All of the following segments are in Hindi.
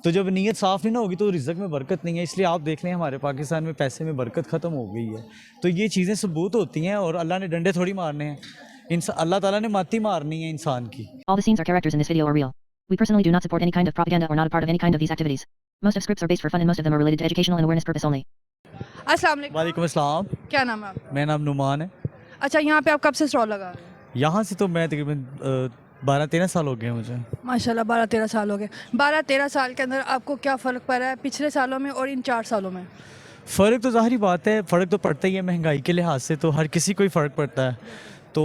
तो जब नीयत साफ़ नहीं ना होगी तो रिज़्क में बरकत नहीं है। इसलिए आप देख लें हमारे पाकिस्तान में पैसे में बरकत ख़त्म हो गई है। तो ये चीज़ें सबूत होती हैं और अल्लाह ने डंडे थोड़ी मारने हैं, अल्लाह ताला ने माती मारनी है इंसान की। All the scenes or characters in this video are real. We personally do not support any kind of propaganda or not a part of any kind of these activities. Most of scripts are based for fun and most of them are related to educational and awareness purpose only. अस्सलाम वालेकुम। वालेकुम अस्सलाम। क्या नाम है आपका? मेरा नाम नुमान है। अच्छा, यहाँ पे आप कब से स्टॉल लगा रहे हैं? यहाँ से तो मैं तकरीबन 12-13 साल हो गए हैं मुझे। माशाल्लाह 12-13 साल हो गए। 12-13 साल के अंदर आपको क्या फ़र्क पड़ा है पिछले सालों में और इन 4 सालों में? फ़र्क तो ज़ाहिर बात है, फ़र्क तो पड़ता ही है। महंगाई के लिहाज से तो हर किसी को ही फ़र्क पड़ता है। तो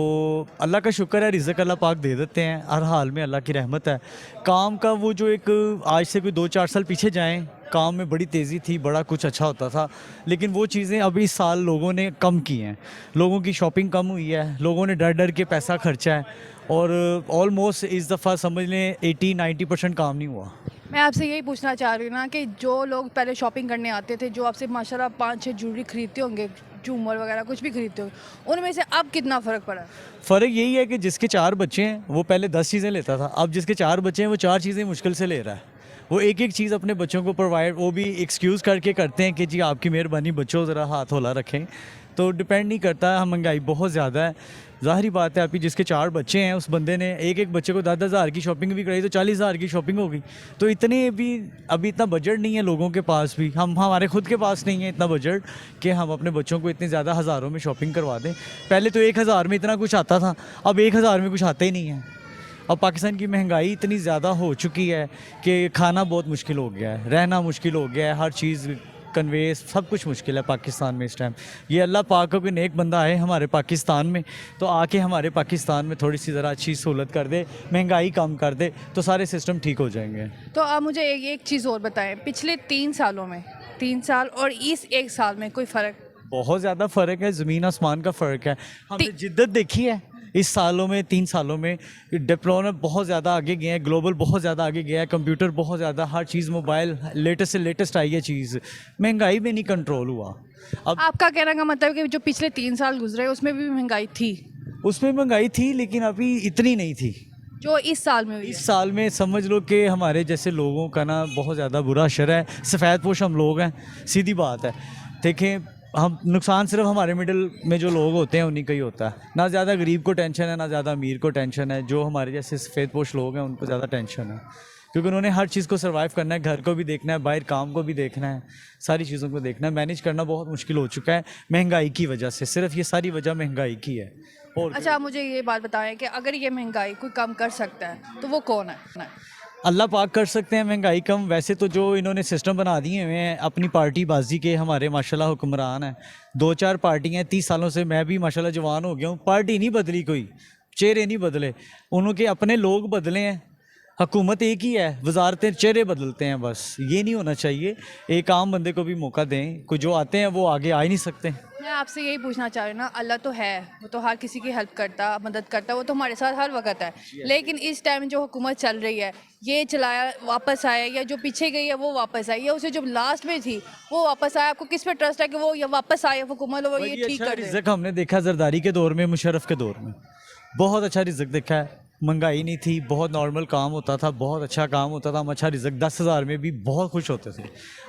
अल्लाह का शुक्र है, रिज़्क अल्लाह पाक दे देते हैं हर हाल में, अल्लाह की रहमत है। काम का वो जो एक आज से कोई 2-4 साल पीछे जाएं, काम में बड़ी तेज़ी थी, बड़ा कुछ अच्छा होता था, लेकिन वो चीज़ें अभी इस साल लोगों ने कम की हैं। लोगों की शॉपिंग कम हुई है, लोगों ने डर डर के पैसा खर्चा है और ऑलमोस्ट इस दफ़ा समझ लें 80-90% काम नहीं हुआ। मैं आपसे यही पूछना चाह रही हूँ ना कि जो लोग पहले शॉपिंग करने आते थे, जो आपसे माशाल्लाह 5-6 ज्वेलरी खरीदते होंगे, झूमर वगैरह कुछ भी खरीदते होंगे, उनमें से अब कितना फ़र्क पड़ा? फ़र्क यही है कि जिसके 4 बच्चे हैं वो पहले 10 चीज़ें लेता था, अब जिसके 4 बच्चे हैं वो 4 चीज़ें मुश्किल से ले रहा है। वो एक एक चीज़ अपने बच्चों को प्रोवाइड, वो भी एक्सक्यूज़ करके करते हैं कि जी आपकी मेहरबानी, बच्चों ज़रा हाथ हौला रखें। तो डिपेंड नहीं करता, महंगाई बहुत ज़्यादा है। ज़ाहिर बात है, अभी जिसके 4 बच्चे हैं उस बंदे ने एक एक बच्चे को 10-10 हज़ार की शॉपिंग भी कराई तो 40 हज़ार की शॉपिंग हो गई। तो इतने भी अभी इतना बजट नहीं है लोगों के पास भी, हमारे खुद के पास नहीं है इतना बजट कि हम अपने बच्चों को इतने ज़्यादा हज़ारों में शॉपिंग करवा दें। पहले तो 1000 में इतना कुछ आता था, अब 1000 में कुछ आता ही नहीं है। अब पाकिस्तान की महंगाई इतनी ज़्यादा हो चुकी है कि खाना बहुत मुश्किल हो गया है, रहना मुश्किल हो गया है, हर चीज़ कन्वेस सब कुछ मुश्किल है पाकिस्तान में इस टाइम। ये अल्लाह पाक का कोई नेक बंदा आए हमारे पाकिस्तान में तो आके हमारे पाकिस्तान में थोड़ी सी ज़रा अच्छी सहूलत कर दे, महंगाई कम कर दे तो सारे सिस्टम ठीक हो जाएंगे। तो आप मुझे एक चीज़ और बताएं, पिछले 3 सालों में, 3 साल और इस 1 साल में कोई फ़र्क? बहुत ज़्यादा फ़र्क है, ज़मीन आसमान का फ़र्क है। हमने जिद्दत देखी है इस सालों में, 3 सालों में डेवलपमेंट बहुत ज़्यादा आगे गए हैं, ग्लोबल बहुत ज़्यादा आगे गया है, कंप्यूटर बहुत ज़्यादा, हर चीज़ मोबाइल लेटेस्ट से लेटेस्ट आई है चीज़, महंगाई में नहीं कंट्रोल हुआ। अब आपका कहने का मतलब है कि जो पिछले 3 साल गुजरे उसमें भी महंगाई थी, उसमें महंगाई थी लेकिन अभी इतनी नहीं थी जो इस साल में हुई है? इस साल में। समझ लो कि हमारे जैसे लोगों का ना बहुत ज़्यादा बुरा असर है, सफ़ेद पोश हम लोग हैं, सीधी बात है। देखें, हम नुकसान सिर्फ हमारे मिडिल में जो लोग होते हैं उन्हीं का ही होता है। ना ज़्यादा गरीब को टेंशन है, ना ज़्यादा अमीर को टेंशन है। जो हमारे जैसे सफ़ेद पोश लोग हैं उनको ज़्यादा टेंशन है, क्योंकि उन्होंने हर चीज़ को सर्वाइव करना है, घर को भी देखना है, बाहर काम को भी देखना है, सारी चीज़ों को देखना है। मैनेज करना बहुत मुश्किल हो चुका है महंगाई की वजह से, सिर्फ ये सारी वजह महंगाई की है। और अच्छा, आप मुझे ये बात बताएं कि अगर ये महंगाई कोई कम कर सकता है तो वो कौन है? अल्लाह पाक कर सकते हैं महंगाई कम। वैसे तो जो इन्होंने सिस्टम बना दिए हुए हैं अपनी पार्टी बाजी के, हमारे माशाल्लाह हुक्मरान हैं, 2-4 पार्टियाँ 30 सालों से, मैं भी माशाल्लाह जवान हो गया हूँ, पार्टी नहीं बदली, कोई चेहरे नहीं बदले, उनके अपने लोग बदले हैं, हुकूमत एक ही है, वजारतें चेहरे बदलते हैं बस। ये नहीं होना चाहिए, एक आम बंदे को भी मौका दें, कोई जो आते हैं वो आगे आ ही नहीं सकते। मैं आपसे यही पूछना चाह रही हूँ ना, अल्लाह तो है, वो तो हर किसी की हेल्प करता, मदद करता, वो तो हमारे साथ हर वक्त है, लेकिन इस टाइम जो हुकूमत चल रही है, ये चलाया वापस आया, या जो पीछे गई है वो वापस आई, या उसे जो लास्ट में थी वो वापस आया? आपको किस पे ट्रस्ट है कि वो ये वापस आए हुकूमत और ये ठीक कर दे? रिज़्क हमने देखा जरदारी के दौर में, मुशर्रफ के दौर में बहुत अच्छा रिज़्क देखा है। महंगाई नहीं थी, बहुत नॉर्मल काम होता था, बहुत अच्छा काम होता था, हम अच्छा रिज़्क 10,000 में भी बहुत खुश होते थे।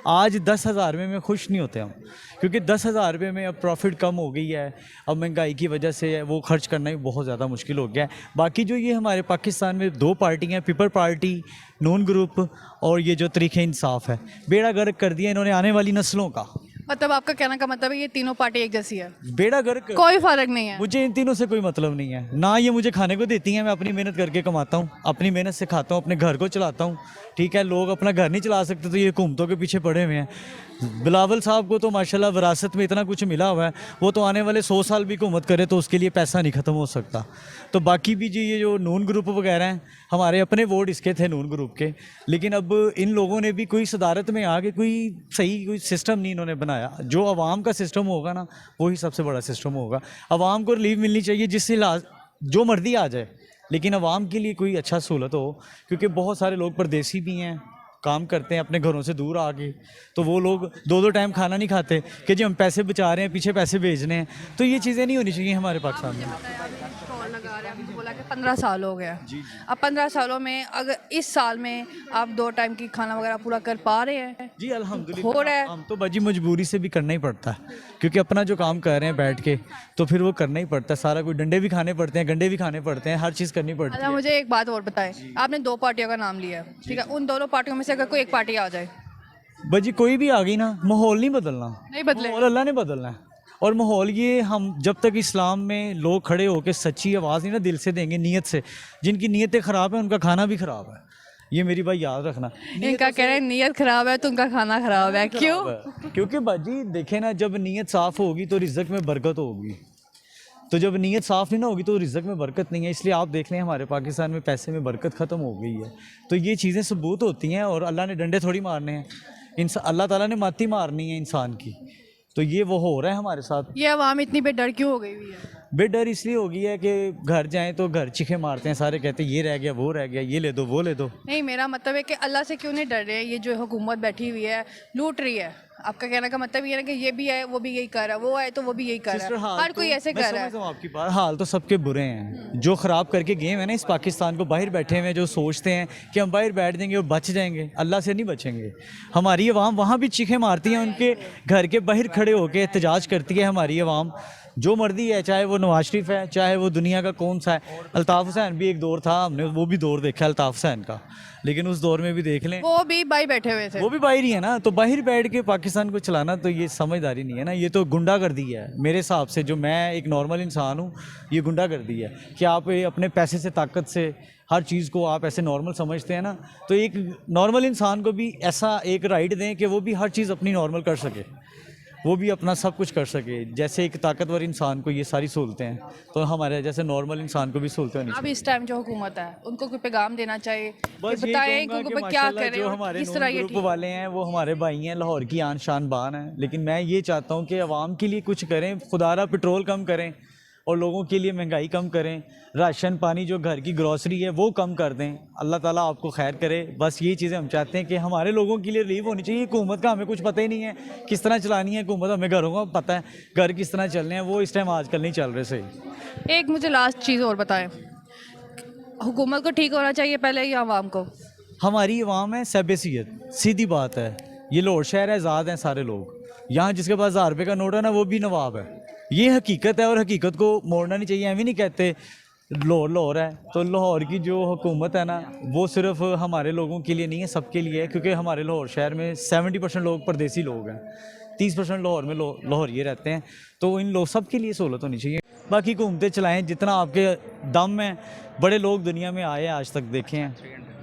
आज 10,000 में खुश नहीं होते हम, क्योंकि 10,000 रुपये में अब प्रॉफिट कम हो गई है। अब महंगाई की वजह से वो खर्च करना भी बहुत ज़्यादा मुश्किल हो गया है। बाकी जो ये हमारे पाकिस्तान में 2 पार्टियाँ, पीपल पार्टी, नून ग्रुप और ये जो तरीक़े इंसाफ है, बेड़ा गर्क कर दिया इन्होंने आने वाली नस्लों का। मतलब आपका कहने का मतलब है ये तीनों पार्टी एक जैसी है, बेड़ा गर्क, कोई फर्क नहीं है? मुझे इन तीनों से कोई मतलब नहीं है ना। ये मुझे खाने को देती हैं, मैं अपनी मेहनत करके कमाता हूँ, अपनी मेहनत से खाता हूँ, अपने घर को चलाता हूँ, ठीक है। लोग अपना घर नहीं चला सकते तो ये हुकूमतों के पीछे पड़े हुए हैं। बिलावल साहब को तो माशाल्लाह विरासत में इतना कुछ मिला हुआ है, वो तो आने वाले 100 साल भी हुकूमत करे तो उसके लिए पैसा नहीं ख़त्म हो सकता। तो बाकी भी जी ये जो नून ग्रुप वगैरह हैं, हमारे अपने वोट इसके थे नून ग्रुप के, लेकिन अब इन लोगों ने भी कोई सदारत में आके कोई सही कोई सिस्टम नहीं इन्होंने बनाया। जो आवाम का सिस्टम होगा ना वही सबसे बड़ा सिस्टम होगा। आवाम को रिलीफ मिलनी चाहिए, जिससे जो मर्जी आ जाए, लेकिन आवाम के लिए कोई अच्छा सहूलत हो, क्योंकि बहुत सारे लोग परदेसी भी हैं, काम करते हैं अपने घरों से दूर आके, तो वो लोग 2-2 टाइम खाना नहीं खाते कि जी हम पैसे बचा रहे हैं, पीछे पैसे भेजने हैं। तो ये चीज़ें नहीं होनी चाहिए हमारे पाकिस्तान में। लगा रहे हैं, आपने बोला कि 15 साल हो गया। अब 15 सालों में अगर इस साल में आप 2 टाइम की खाना वगैरह पूरा कर पा रहे हैं? जी हो रहा अल्हम्दुलिल्लाह, है। हम तो बाजी मजबूरी से भी करना ही पड़ता है, क्योंकि अपना जो काम कर रहे हैं बैठ के तो फिर वो करना ही पड़ता है सारा। कोई डंडे भी खाने पड़ते हैं, गंडे भी खाने पड़ते हैं, हर चीज़ करनी पड़ती अच्छा है। मुझे एक बात और बताएं, आपने 2 पार्टियों का नाम लिया है, ठीक है, उन दोनों पार्टियों में से अगर कोई एक पार्टी आ जाए? बाजी कोई भी आ गई ना, माहौल नहीं बदलना, नहीं बदले। माहौल अल्लाह ने बदलना है। और माहौल ये हम जब तक इस्लाम में लोग खड़े होकर सच्ची आवाज़ नहीं ना दिल से देंगे, नीयत से, जिनकी नीयतें ख़राब हैं उनका खाना भी ख़राब है। ये मेरी भाई याद रखना। इनका कह रहे हैं नीयत खराब है तो उनका खाना खराब है, क्यों? क्योंकि बाजी देखे ना, जब नीयत साफ़ होगी तो रिज़्क में बरकत होगी, तो जब नीयत साफ़ नहीं ना होगी तो रिज़्क में बरकत नहीं है। इसलिए आप देख लें हमारे पाकिस्तान में पैसे में बरकत ख़त्म हो गई है। तो ये चीज़ें सबूत होती हैं, और अल्लाह ने डंडे थोड़ी मारने हैं, अल्लाह ताला ने माती मारनी है इंसान की। तो ये वो हो रहा है हमारे साथ। ये अवाम इतनी बेडर क्यों हो गई हुई है? बेडर इसलिए हो गई है कि घर जाएं तो घर चीखे मारते हैं सारे, कहते हैं ये रह गया, वो रह गया, ये ले दो, वो ले दो। नहीं, मेरा मतलब है कि अल्लाह से क्यों नहीं डर रहे? ये जो हुकूमत बैठी हुई है लूट रही है। आपका कहने का मतलब ये है कि ये भी है, वो भी यही कर रहा है, वो है तो वो भी यही कर रहा सिस्टर, है, हाल हर कोई तो- ऐसे मैं कर रहा है। समझता हूँ आपकी बात, हाल तो सबके बुरे हैं। जो ख़राब करके गेम है ना इस पाकिस्तान को, बाहर बैठे हुए हैं जो सोचते हैं कि हम बाहर बैठ जाएंगे और बच जाएंगे, अल्लाह से नहीं बचेंगे। हमारी आवाम वहाँ भी चीखें मारती हैं, उनके घर के बाहर खड़े होकर एहतजाज करती है हमारी आवाम, जो मर्दी है, चाहे वो नवाज शरीफ है, चाहे वो दुनिया का कौन सा है। अल्ताफ़ हुसैन भी एक दौर था, हमने वो भी दौर देखा अल्ताफ़ हुसैन का, लेकिन उस दौर में भी देख लें वो भी भाई बैठे हुए थे। वो भी बाहर ही है ना। तो बाहर बैठ के पाकिस्तान को चलाना तो ये समझदारी नहीं है ना, ये तो गुंडागर्दी है मेरे हिसाब से। जो मैं एक नॉर्मल इंसान हूँ, ये गुंडागर्दी है कि आप ये अपने पैसे से, ताकत से हर चीज़ को आप ऐसे नॉर्मल समझते हैं ना। तो एक नॉर्मल इंसान को भी ऐसा एक राइट दें कि वो भी हर चीज़ अपनी नॉर्मल कर सके, वो भी अपना सब कुछ कर सके। जैसे एक ताकतवर इंसान को ये सारी सहूलतें हैं, तो हमारे जैसे नॉर्मल इंसान को भी सहूलतें होनी अब चाहिए। इस टाइम जो हुकूमत है उनको कोई पैगाम देना चाहिए बस कि यही बताएं कहूंगा इनको कि क्या माशाल्लाह करें जो और हमारे किस तरह ये ग्रुप ठीक। वाले हैं वो हमारे भाई हैं, लाहौर की आन शान बान है। लेकिन मैं ये चाहता हूँ कि आवाम के लिए कुछ करें, खुदारा पेट्रोल कम करें और लोगों के लिए महंगाई कम करें, राशन पानी जो घर की ग्रॉसरी है वो कम कर दें। अल्लाह ताला आपको खैर करे। बस ये चीज़ें हम चाहते हैं कि हमारे लोगों के लिए रिलीफ होनी चाहिए। हुकूमत का हमें कुछ पता ही नहीं है किस तरह चलानी है हुकूमत, हमें घरों का पता है, घर किस तरह चलने हैं वो इस टाइम आजकल नहीं चल रहे सही। एक मुझे लास्ट चीज़ और बताएं, हुकूमत को ठीक होना चाहिए पहले या आवाम को? हमारी आवाम है सबैसियत, सीधी बात है। ये लाहौर शहर है, आज़ाद हैं सारे लोग। यहाँ जिसके पास 1000 रुपये का नोट है ना, वो भी नवाब है। ये हकीकत है और हकीकत को मोड़ना नहीं चाहिए। एवं नहीं कहते लाहौर लाहौर है, तो लाहौर की जो हुकूमत है ना वो सिर्फ हमारे लोगों के लिए नहीं है, सबके लिए है। क्योंकि हमारे लाहौर शहर में 70% लोग परदेसी लोग हैं, 30% लाहौर में लाहौर ये रहते हैं। तो इन लोग सबके लिए सहूलत होनी चाहिए। बाकी घूमते चलाएं जितना आपके दम में। बड़े लोग दुनिया में आए आज तक देखे हैं,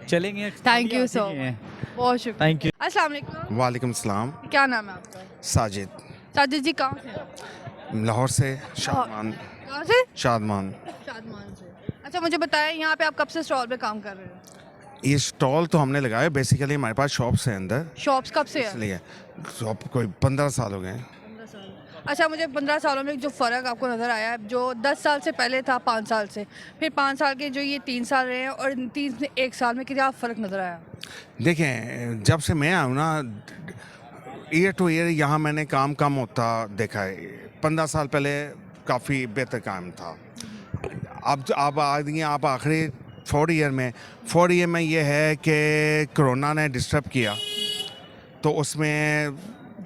चलेंगे। थैंक यू सो मच, बहुत शुक्रिया। Thank you. अस्सलाम वालेकुम, वालेकुम सलाम। क्या नाम है आपका? साजिद, साजिद जी कहाँ से हैं? लाहौर से। शादमान। कहाँ से? शादमान। शादमान से। अच्छा मुझे बताएं, यहाँ पे आप कब से स्टॉल पे काम कर रहे हो? ये स्टॉल तो हमने लगाया, बेसिकली हमारे पास शॉप्स हैं अंदर, शॉप्स कब से है? इसलिए शॉप कोई 15 साल हो गए हैं। 15 साल। अच्छा मुझे 15 सालों में जो फ़र्क आपको नज़र आया है, जो 10 साल से पहले था, 5 साल से, फिर 5 साल के जो ये 3 साल रहे हैं, और इन 3 से 1 साल में क्या फ़र्क नज़र आया? देखें, जब से मैं आया हूँ ना, ईयर टू ईयर यहाँ मैंने काम कम होता देखा है। 15 साल पहले काफ़ी बेहतर काम था। अब आ गए आप आखिरी 4 ईयर में ये है कि कोरोना ने डिस्टर्ब किया, तो उसमें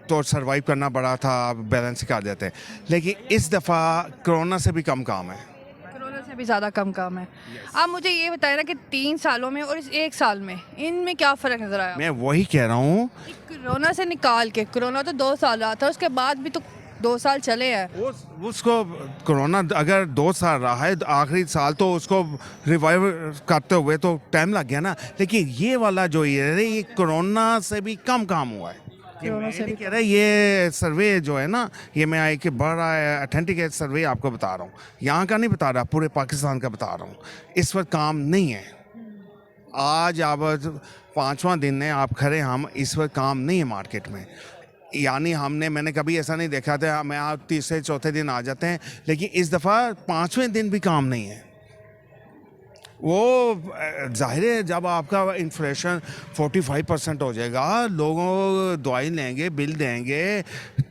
तो सरवाइव करना पड़ा था, बैलेंस कर देते हैं। लेकिन इस दफ़ा कोरोना से भी कम काम है। कोरोना से भी ज़्यादा कम काम है। आप मुझे ये बताएं ना कि 3 सालों में और इस 1 साल में इनमें क्या फ़र्क नज़र आया? मैं वही कह रहा हूँ। कोरोना से निकाल के, कोरोना तो 2 साल रहा था, उसके बाद भी तो 2 साल चले हैं। उसको कोरोना अगर 2 साल रहा है, आखिरी साल तो उसको रिवाइव करते हुए तो टाइम लग गया ना। लेकिन ये वाला जो ये कोरोना से भी कम काम हुआ है। ये मैं नहीं कह रहा, ये सर्वे जो है ना, ये मैं एक बड़ा अथेंटिक सर्वे आपको बता रहा हूँ, यहाँ का नहीं बता रहा, पूरे पाकिस्तान का बता रहा हूँ। इस वक्त काम नहीं है। आज आप 5वां दिन है, आप खड़े, हम इस वक्त काम नहीं है मार्केट में। यानी मैंने कभी ऐसा नहीं देखा था, मैं आप 3 चौथे दिन आ जाते हैं, लेकिन इस दफ़ा 5वें दिन भी काम नहीं है। वो जाहिर है, जब आपका इन्फ्लेशन 45% हो जाएगा, लोगों दवाई लेंगे, बिल देंगे,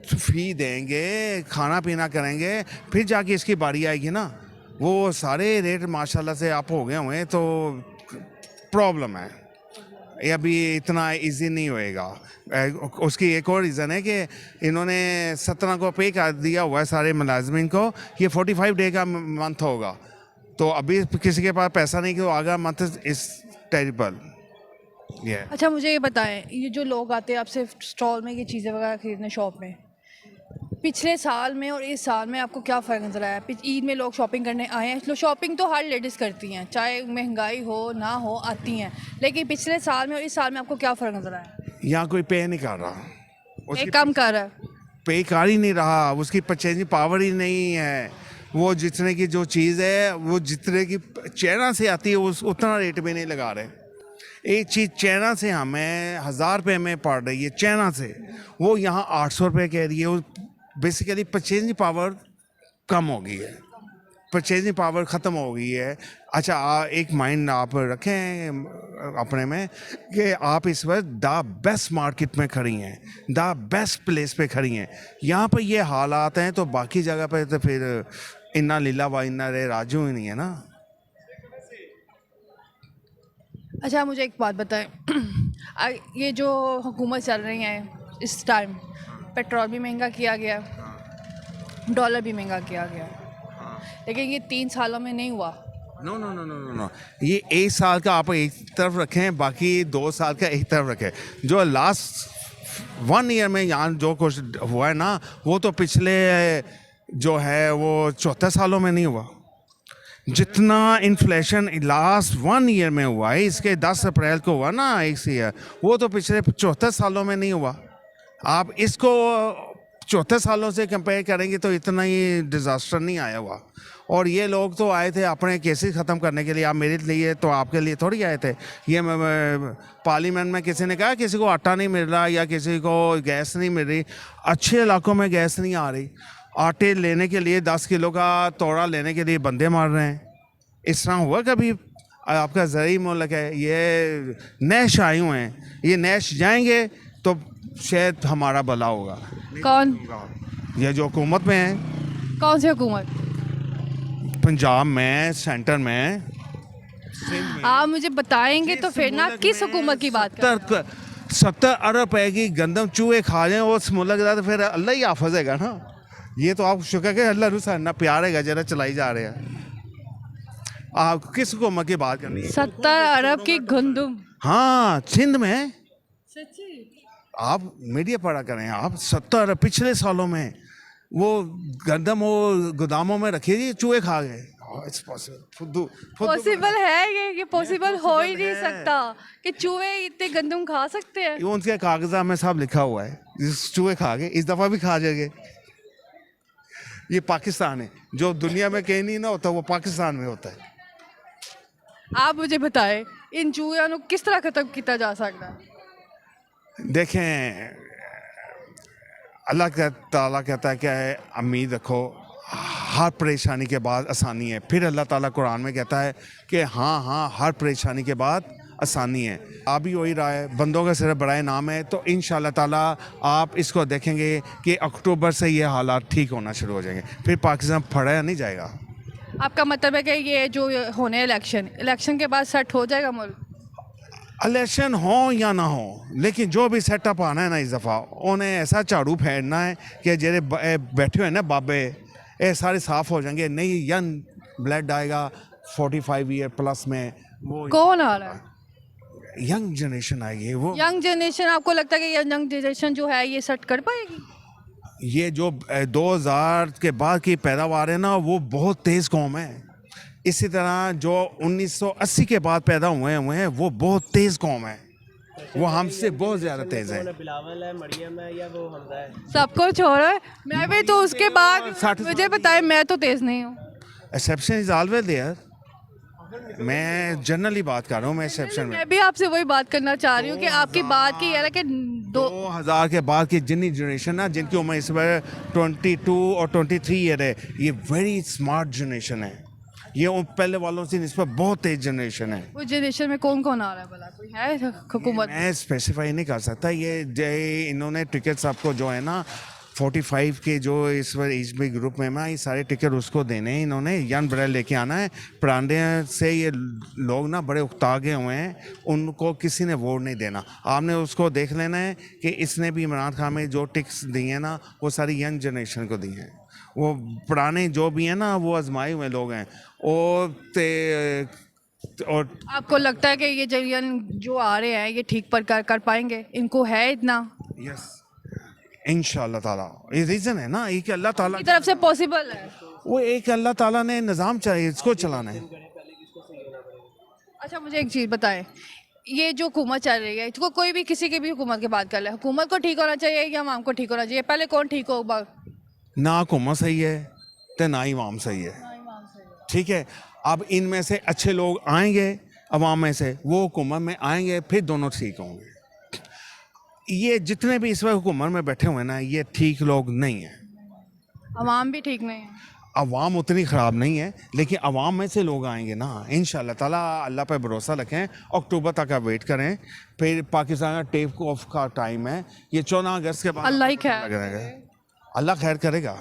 फ़ी देंगे, खाना पीना करेंगे, फिर जाके इसकी बारी आएगी ना। वो सारे रेट माशाल्लाह से अप हो गए हुए हैं, तो प्रॉब्लम है। ये अभी इतना इजी नहीं होएगा। उसकी एक और रीज़न है कि इन्होंने 17 को पे कर दिया हुआ है सारे मुलाजमिन को, ये 45 डे का मंथ होगा, तो अभी किसी के पास पैसा नहीं कि वो आगा मंथ इज टेरिबल। ये अच्छा मुझे ये बताएं, ये जो लोग आते हैं आपसे स्टॉल में ये चीज़ें वगैरह खरीदने शॉप में, पिछले साल में और इस साल में आपको क्या फ़र्क नज़र आया? ईद में लोग शॉपिंग करने आए हैं, शॉपिंग तो हर लेडीज़ करती हैं, चाहे महंगाई हो ना हो आती हैं, लेकिन पिछले साल में और इस साल में आपको क्या फ़र्क नज़र आया? यहाँ कोई पे नहीं कर रहा, एक कम कर रहा है। पे कर ही नहीं रहा, उसकी परचेजिंग पावर ही नहीं है। वो जितने की जो चीज़ है वो जितने की चाइना से आती है उस उतना रेट भी नहीं लगा रहे। एक चीज़ चाइना से हमें 1000 रुपये में पड़ रही है चाइना से, वो यहाँ 800 रुपये कह रही है। वो बेसिकली परचेजिंग पावर कम हो गई है, परचेजिंग पावर ख़त्म हो गई है। अच्छा एक माइंड आप रखें अपने में कि आप इस वक्त द बेस्ट मार्केट में खड़ी हैं, द बेस्ट प्लेस पे खड़ी हैं। यहाँ पर ये हालात हैं तो बाकी जगह पे तो फिर इन्ना लीला व इन्ना रे राजू ही नहीं है ना। अच्छा मुझे एक बात बताएं, ये जो हुकूमत चल रही है इस टाइम, पेट्रोल भी महंगा किया गया, डॉलर भी महंगा किया गया, लेकिन ये 3 सालों में नहीं हुआ। No no no no no no, ये 1 साल का आप एक तरफ रखें, बाकी 2 साल का एक तरफ रखें। जो लास्ट 1 ईयर में यहाँ जो कुछ हुआ है ना, वो तो पिछले जो है वो 74 सालों में नहीं हुआ। जितना इन्फ्लेशन लास्ट 1 ईयर में हुआ है, इसके 10 अप्रैल को हुआ ना एक ईयर, वो तो पिछले 74 सालों में नहीं हुआ। आप इसको 74 सालों से कंपेयर करेंगे तो इतना ही डिज़ास्टर नहीं आया हुआ। और ये लोग तो आए थे अपने केसेस ख़त्म करने के लिए, आप मेरे लिए तो आपके लिए थोड़ी आए थे। ये पार्लियामेंट में किसी ने कहा किसी को आटा नहीं मिल रहा या किसी को गैस नहीं मिल रही, अच्छे इलाकों में गैस नहीं आ रही, आटे लेने के लिए 10 किलो का तोड़ा लेने के लिए बंदे मार रहे हैं। इस तरह हुआ कभी? आपका ज़रूरी मुल्क है, ये नैश आए हुए हैं, ये नैश जाएंगे तो शायद हमारा भला होगा। कौन? ये जो हुकूमत में है। कौन सी हुकूमत? पंजाब में, सेंटर में। आप मुझे बताएंगे तो फिर ना किस हुकूमत की बात कर रहे हैं? 70 अरब रुपए की गंदम चूहे खा जाए उस मुल्क का, तो फिर अल्लाह ही हाफिज है ना। ये तो आप शुक्र के अल्लाह रूसा ना प्यार है जरा चलाई जा रहे हैं। आप किस हुकूमत की बात करनी है? 70 अरब की गंदम। हाँ, सिंध में। सच्ची? आप मीडिया पढ़ा करें आप, 70 अरब पिछले सालों में वो गंदम वो गोदामों में रखी थी, चूहे खा गए। इट्स पॉसिबल है ये पॉसिबल हो ही नहीं सकता कि चूहे इतने गंदम खा सकते हैं। ये उनके कागजात में सब लिखा हुआ है, चूहे खा गए, इस दफ़ा भी खा जाएंगे। ये पाकिस्तान है, जो दुनिया में कहीं नहीं ना होता वो पाकिस्तान में होता है। आप मुझे बताएं इन चूहों को किस तरह खत्म किया जा सकता है? देखें, अल्लाह ताला कहता है कि उम्मीद रखो, हर परेशानी के बाद आसानी है। फिर अल्लाह ताला कुरान में कहता है कि हाँ हाँ हर परेशानी के बाद आसानी है। आप भी वही रहा है, बंदों का सिर्फ बड़ा नाम है। तो इंशाल्लाह ताला आप इसको देखेंगे कि अक्टूबर से ये हालात ठीक होना शुरू हो जाएंगे, फिर पाकिस्तान फड़ा नहीं जाएगा। आपका मतलब है कि ये जो होने इलेक्शन के बाद सेट हो जाएगा मुल्क? इलेक्शन हो या ना हो, लेकिन जो भी सेटअप आना है ना इस दफ़ा, उन्हें ऐसा झाड़ू फेरना है कि जेरे बैठे हुए ना बाबे, ये सारे साफ़ हो जाएंगे। नई यंग ब्लड आएगा 45 ईयर प्लस में। वो कौन आ रहा है? यंग जनरेशन आएगी। वो यंग जनरेशन, आपको लगता है कि यंग जनरेशन जो है ये सेट कर पाएगी? ये जो 2000 के बाद की पैदावार है ना, वो बहुत तेज़ कौम है। इसी तरह जो 1980 के बाद पैदा हुए हैं वो बहुत तेज़ कौम है, वो हमसे बहुत ज़्यादा तेज़ है। बिलावल है, मरियम है या वो हमजा है? सबको छोड़ो, मैं भी तो उसके बाद मुझे बताएं, मैं तो तेज़ नहीं हूँ। Exception is always there. मैं जनरली बात कर रहा हूँ, मैं एक्सेप्शन में। मैं भी आपसे वही बात करना चाह रही हूँ कि आपकी बात की यार है कि 2000 के बाद की जितनी जनरेशन ना, जिनकी उम्र इस बार 22 और 23 ईयर है, ये वेरी स्मार्ट जनरेशन है। ये उन पहले वालों से निस्बत बहुत तेज जनरेशन है। उस जनरेशन में कौन कौन आ रहा है भला? कोई है हुकूमत? मैं स्पेसिफाई नहीं कर सकता। ये इन्होंने टिकट सबको जो है ना 45 के जो इस बार एज में ग्रुप में ये सारे टिकट उसको देने हैं इन्होंने, यंग ब्रांड लेके आना है। परांडे से ये लोग ना बड़े उकता गए हुए हैं, उनको किसी ने वोट नहीं देना। आपने उसको देख लेना है कि इसने भी इमरान खान में जो टिक्स दिए हैं ना वो सारी यंग जनरेशन को दी हैं। वो पुराने जो भी हैं ना वो आजमाए हुए लोग हैं। और आपको लगता है कि ये जो आ रहे हैं ये ठीक पर कर पाएंगे? इनको है इतना यस इंशाल्लाह ताला, ये रीज़न है ना, एक अल्लाह ताला की तरफ से पॉसिबल है? वो एक अल्लाह ताला ने निज़ाम चाहिए, इसको चलाना है। अच्छा मुझे एक चीज़ बताएं, ये जो हुकूमत चल रही है इसको कोई भी किसी की भी हुकूमत की बात कर ले, हुकूमत को ठीक होना चाहिए या आवाम को ठीक होना चाहिए? पहले कौन ठीक होगा? ना हुकूमत सही है तो ना ही इमाम सही है, ठीक है। अब इनमें से अच्छे लोग आएंगे, अवाम में से वो हुकूमत में आएंगे, फिर दोनों ठीक होंगे। ये जितने भी इस वक्त हुकूमत में बैठे हुए हैं ना ये ठीक लोग नहीं हैं। आवाम भी ठीक नहीं है? अवाम उतनी ख़राब नहीं है, लेकिन अवाम में से लोग आएंगे ना इंशाल्लाह ताला। अल्लाह पे भरोसा रखें, अक्टूबर तक आप वेट करें, फिर पाकिस्तान का टेक ऑफ का टाइम है, ये 14 अगस्त के बाद अल्लाह ही खैर करेगा, अल्लाह खैर करेगा।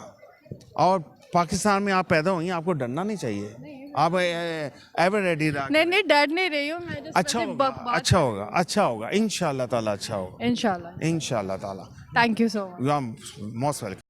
और पाकिस्तान में आप पैदा हुई हैं, आपको डरना नहीं चाहिए। आप एवर रेडी नहीं डर नहीं रही हूँ मैं, अच्छा होगा, अच्छा होगा, अच्छा होगा इंशाल्लाह ताला, अच्छा होगा इंशाल्लाह। इंशाल्लाह ताला। Thank you so much. You are most welcome.